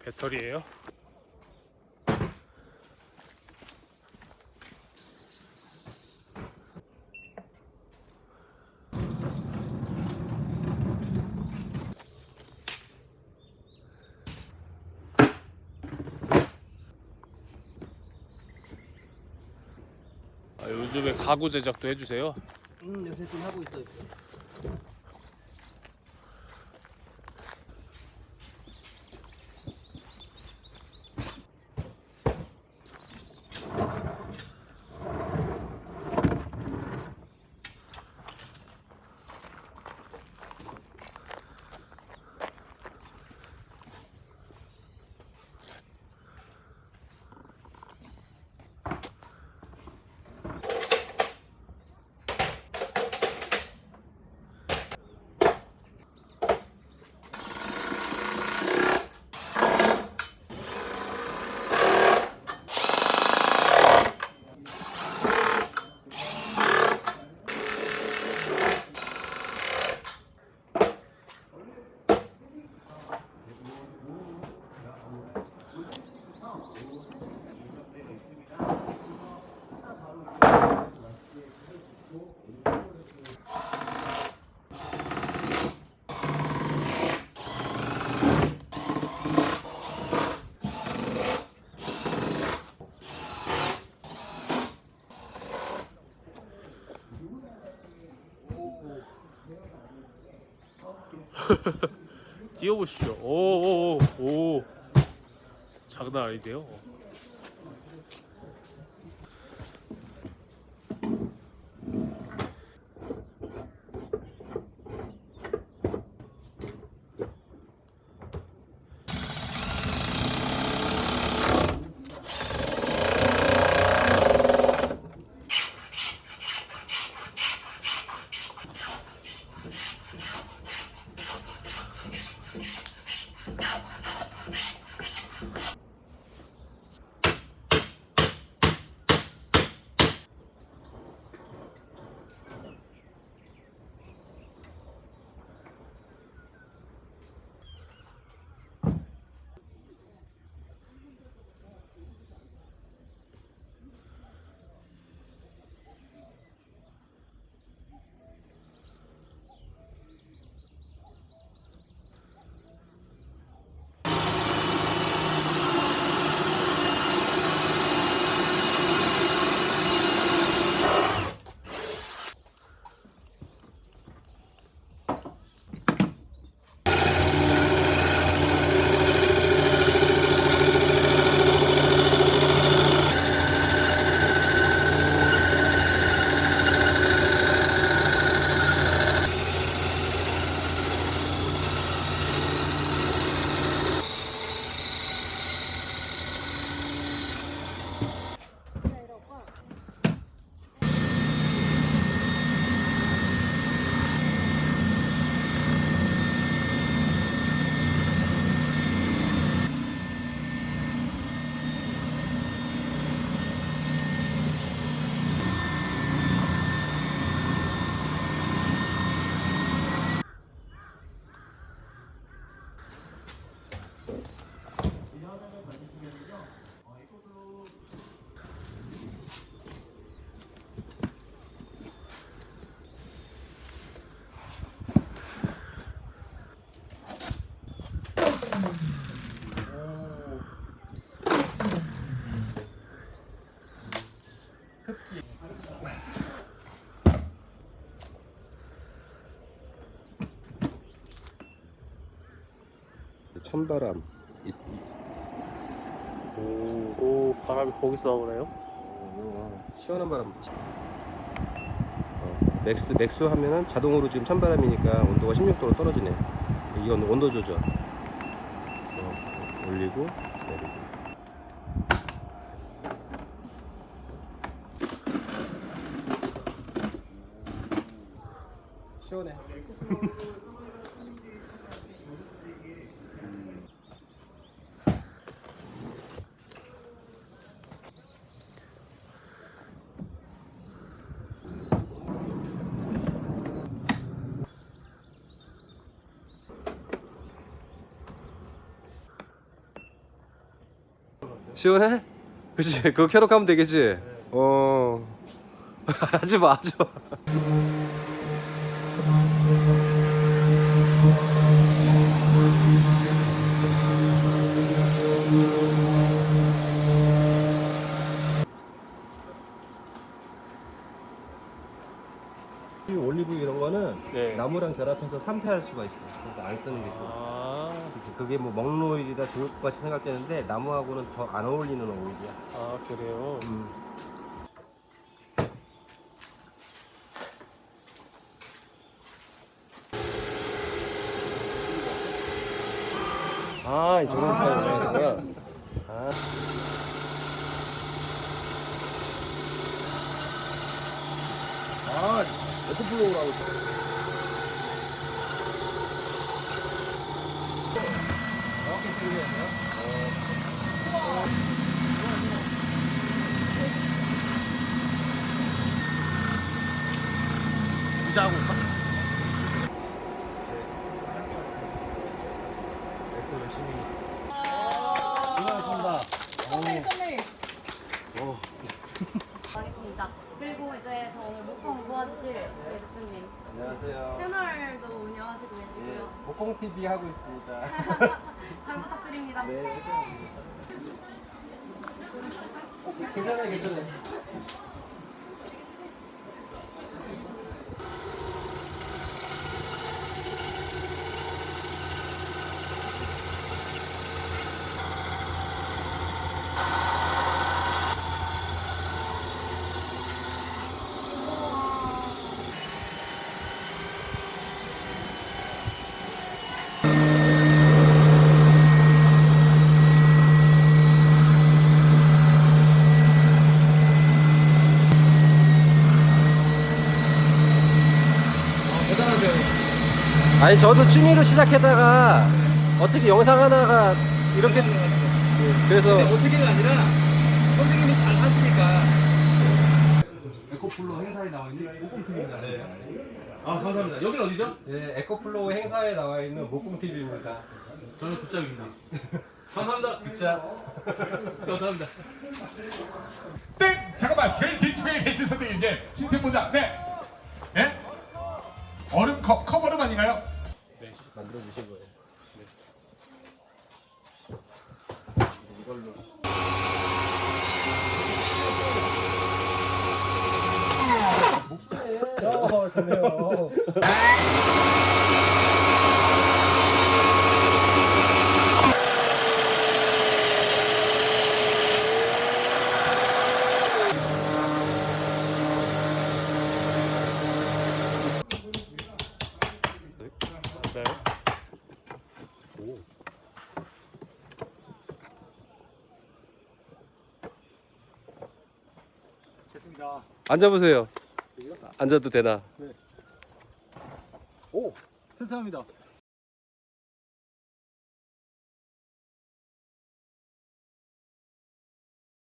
배터리예요. 요즘에 가구 제작도 해주세요. 요새 좀 하고 있어요. 뛰어보시죠. 오오오 장난 아닌데요. 찬바람. 오 바람이 거기서 나오나요? 시원한 바람. 맥스 하면은 자동으로 지금 찬바람이니까 온도가 16도로 떨어지네. 이건 온도 조절. 올리고 내리고. 시원해. 시원해? 그치? 그거 켜놓고 되겠지? 어. 하지 마, 하지 마. 이 올리브 이런 거는 네. 나무랑 결합해서 상태할 수가 있어. 그러니까 안 쓰는 게 좋아. 아, 그게 뭐 먹는 오일이라 좋을 것 같이 생각되는데 나무하고는 더 안 어울리는 오일이야. 아 그래요. 아, 저런 거야. 아. 아, 에코플로우라고 있어. 자고. 에코 열심히. 알겠습니다. 그리고 이제 저 오늘 목공 도와주실 우리 대표님 안녕하세요. 채널도 운영하시고 예, 계시고요. 목공 TV 하고 있습니다. 잘 부탁드립니다. 네. 괜찮아요, 괜찮아요. 아니 저도 취미로 시작했다가 어떻게 영상 하나가 이렇게 그래서 어떻게가 아니라 선생님이 잘 하시니까 에코플로 행사에 나와 있는 목공팀입니다. 아 감사합니다. 여긴 어디죠? 예, 에코플로우 행사에 나와 있는 목공 TV입니다. 저는 굿잡입니다. 감사합니다. 자, 감사합니다. 땡! 잠깐만 제일 뒤쪽에 계신 선생님 예 흰색 모자 네! 예? 얼음 컵 얼음 아닌가요? 만들어 주신 거예요. 이걸로. 좋네요. 네. 됐습니다. 앉아보세요. 앉아도 되나? 오! 튼튼합니다.